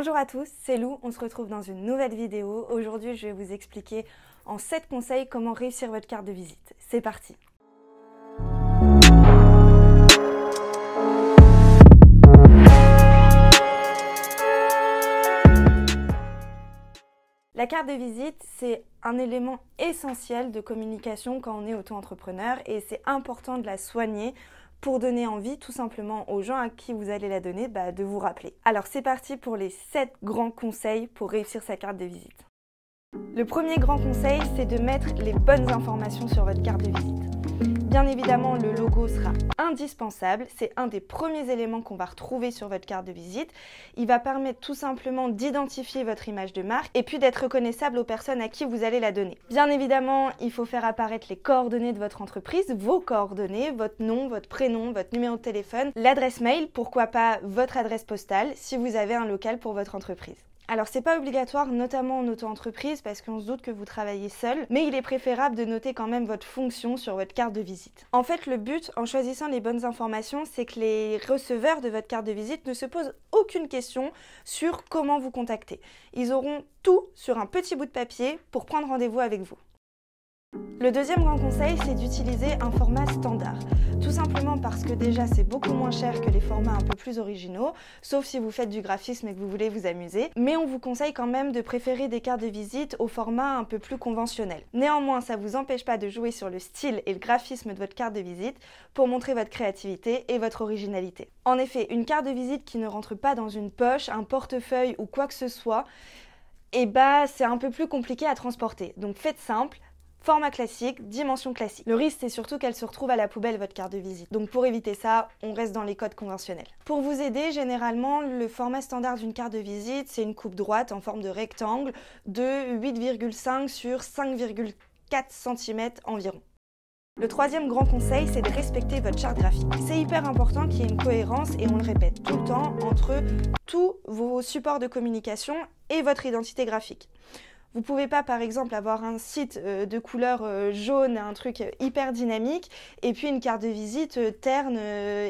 Bonjour à tous, c'est Lou, on se retrouve dans une nouvelle vidéo. Aujourd'hui, je vais vous expliquer en 7 conseils comment réussir votre carte de visite. C'est parti! La carte de visite, c'est un élément essentiel de communication quand on est auto-entrepreneur et c'est important de la soigner pour donner envie tout simplement aux gens à qui vous allez la donner de vous rappeler. Alors c'est parti pour les 7 grands conseils pour réussir sa carte de visite. Le premier grand conseil, c'est de mettre les bonnes informations sur votre carte de visite. Bien évidemment, le logo sera indispensable. C'est un des premiers éléments qu'on va retrouver sur votre carte de visite. Il va permettre tout simplement d'identifier votre image de marque et puis d'être reconnaissable aux personnes à qui vous allez la donner. Bien évidemment, il faut faire apparaître les coordonnées de votre entreprise, vos coordonnées, votre nom, votre prénom, votre numéro de téléphone, l'adresse mail, pourquoi pas votre adresse postale si vous avez un local pour votre entreprise. Alors c'est pas obligatoire, notamment en auto-entreprise, parce qu'on se doute que vous travaillez seul, mais il est préférable de noter quand même votre fonction sur votre carte de visite. En fait, le but, en choisissant les bonnes informations, c'est que les receveurs de votre carte de visite ne se posent aucune question sur comment vous contacter. Ils auront tout sur un petit bout de papier pour prendre rendez-vous avec vous. Le deuxième grand conseil, c'est d'utiliser un format standard. Tout simplement parce que déjà c'est beaucoup moins cher que les formats un peu plus originaux, sauf si vous faites du graphisme et que vous voulez vous amuser. Mais on vous conseille quand même de préférer des cartes de visite au format un peu plus conventionnel. Néanmoins, ça ne vous empêche pas de jouer sur le style et le graphisme de votre carte de visite pour montrer votre créativité et votre originalité. En effet, une carte de visite qui ne rentre pas dans une poche, un portefeuille ou quoi que ce soit, c'est un peu plus compliqué à transporter. Donc faites simple. Format classique, dimension classique. Le risque, c'est surtout qu'elle se retrouve à la poubelle, votre carte de visite. Donc pour éviter ça, on reste dans les codes conventionnels. Pour vous aider, généralement, le format standard d'une carte de visite, c'est une coupe droite en forme de rectangle de 8,5 sur 5,4 cm environ. Le troisième grand conseil, c'est de respecter votre charte graphique. C'est hyper important qu'il y ait une cohérence, et on le répète tout le temps, entre tous vos supports de communication et votre identité graphique. Vous pouvez pas, par exemple, avoir un site de couleur jaune, un truc hyper dynamique, et puis une carte de visite terne,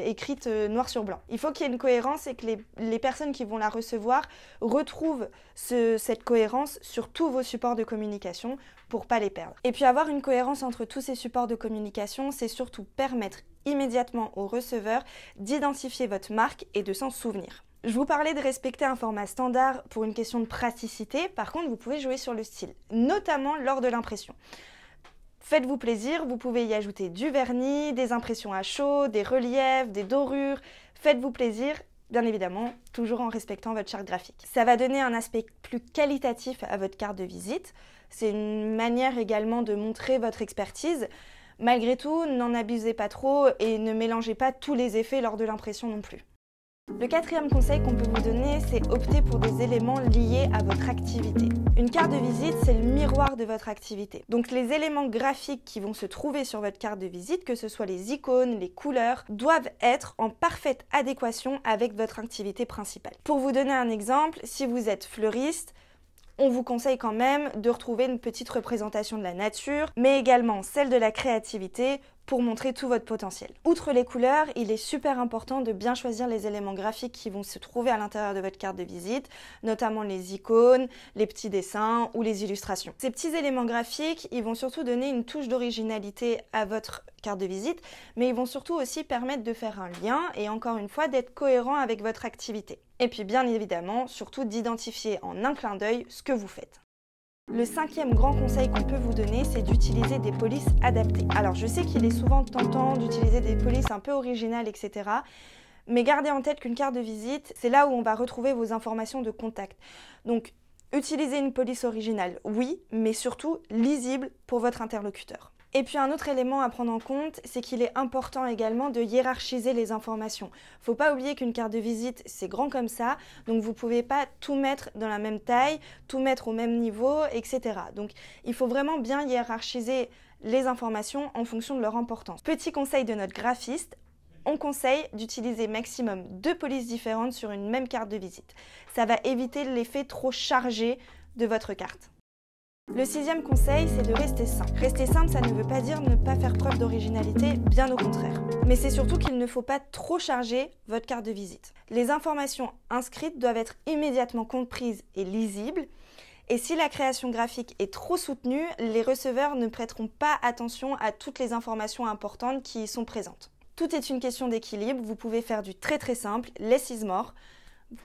écrite noir sur blanc. Il faut qu'il y ait une cohérence et que les personnes qui vont la recevoir retrouvent cette cohérence sur tous vos supports de communication pour pas les perdre. Et puis avoir une cohérence entre tous ces supports de communication, c'est surtout permettre immédiatement au receveur d'identifier votre marque et de s'en souvenir. Je vous parlais de respecter un format standard pour une question de praticité, par contre vous pouvez jouer sur le style, notamment lors de l'impression. Faites-vous plaisir, vous pouvez y ajouter du vernis, des impressions à chaud, des reliefs, des dorures, faites-vous plaisir, bien évidemment, toujours en respectant votre charte graphique. Ça va donner un aspect plus qualitatif à votre carte de visite, c'est une manière également de montrer votre expertise. Malgré tout, n'en abusez pas trop et ne mélangez pas tous les effets lors de l'impression non plus. Le quatrième conseil qu'on peut vous donner, c'est opter pour des éléments liés à votre activité. Une carte de visite, c'est le miroir de votre activité. Donc les éléments graphiques qui vont se trouver sur votre carte de visite, que ce soit les icônes, les couleurs, doivent être en parfaite adéquation avec votre activité principale. Pour vous donner un exemple, si vous êtes fleuriste, on vous conseille quand même de retrouver une petite représentation de la nature, mais également celle de la créativité pour montrer tout votre potentiel. Outre les couleurs, il est super important de bien choisir les éléments graphiques qui vont se trouver à l'intérieur de votre carte de visite, notamment les icônes, les petits dessins ou les illustrations. Ces petits éléments graphiques, ils vont surtout donner une touche d'originalité à votre carte de visite, mais ils vont surtout aussi permettre de faire un lien et encore une fois d'être cohérent avec votre activité. Et puis bien évidemment, surtout d'identifier en un clin d'œil ce que vous faites. Le cinquième grand conseil qu'on peut vous donner, c'est d'utiliser des polices adaptées. Alors je sais qu'il est souvent tentant d'utiliser des polices un peu originales, etc. Mais gardez en tête qu'une carte de visite, c'est là où on va retrouver vos informations de contact. Donc utilisez une police originale, oui, mais surtout lisible pour votre interlocuteur. Et puis un autre élément à prendre en compte, c'est qu'il est important également de hiérarchiser les informations. Faut pas oublier qu'une carte de visite, c'est grand comme ça, donc vous pouvez pas tout mettre dans la même taille, tout mettre au même niveau, etc. Donc il faut vraiment bien hiérarchiser les informations en fonction de leur importance. Petit conseil de notre graphiste, on conseille d'utiliser maximum 2 polices différentes sur une même carte de visite. Ça va éviter l'effet trop chargé de votre carte. Le 6e conseil, c'est de rester simple. Rester simple, ça ne veut pas dire ne pas faire preuve d'originalité, bien au contraire. Mais c'est surtout qu'il ne faut pas trop charger votre carte de visite. Les informations inscrites doivent être immédiatement comprises et lisibles. Et si la création graphique est trop soutenue, les receveurs ne prêteront pas attention à toutes les informations importantes qui y sont présentes. Tout est une question d'équilibre. Vous pouvez faire du très très simple, less is more,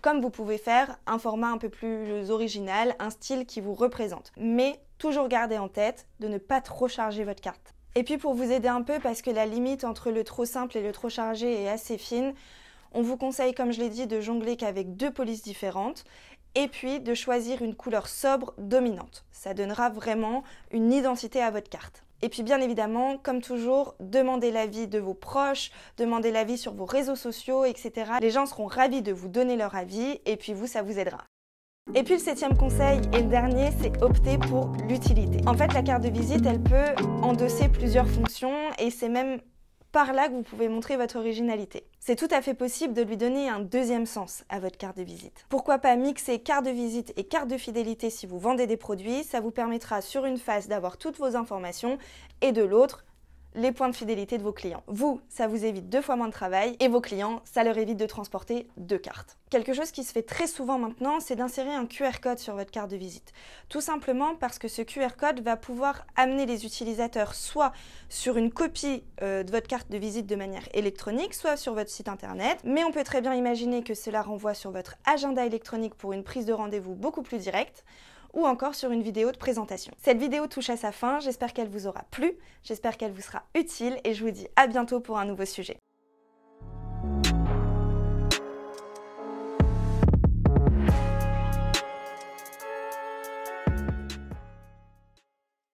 comme vous pouvez faire un format un peu plus original, un style qui vous représente. Mais toujours garder en tête de ne pas trop charger votre carte. Et puis pour vous aider un peu, parce que la limite entre le trop simple et le trop chargé est assez fine, on vous conseille, comme je l'ai dit, de jongler qu'avec 2 polices différentes et puis de choisir une couleur sobre dominante. Ça donnera vraiment une identité à votre carte. Et puis bien évidemment, comme toujours, demandez l'avis de vos proches, demandez l'avis sur vos réseaux sociaux, etc. Les gens seront ravis de vous donner leur avis et puis vous, ça vous aidera. Et puis le 7e conseil et le dernier, c'est opter pour l'utilité. En fait, la carte de visite, elle peut endosser plusieurs fonctions et c'est même par là que vous pouvez montrer votre originalité. C'est tout à fait possible de lui donner un 2e sens à votre carte de visite. Pourquoi pas mixer carte de visite et carte de fidélité si vous vendez des produits, ça vous permettra sur une face d'avoir toutes vos informations et de l'autre, les points de fidélité de vos clients. Vous, ça vous évite 2 fois moins de travail et vos clients, ça leur évite de transporter 2 cartes. Quelque chose qui se fait très souvent maintenant, c'est d'insérer un QR code sur votre carte de visite. Tout simplement parce que ce QR code va pouvoir amener les utilisateurs soit sur une copie de votre carte de visite de manière électronique, soit sur votre site internet. Mais on peut très bien imaginer que cela renvoie sur votre agenda électronique pour une prise de rendez-vous beaucoup plus directe, ou encore sur une vidéo de présentation. Cette vidéo touche à sa fin, j'espère qu'elle vous aura plu, j'espère qu'elle vous sera utile et je vous dis à bientôt pour un nouveau sujet.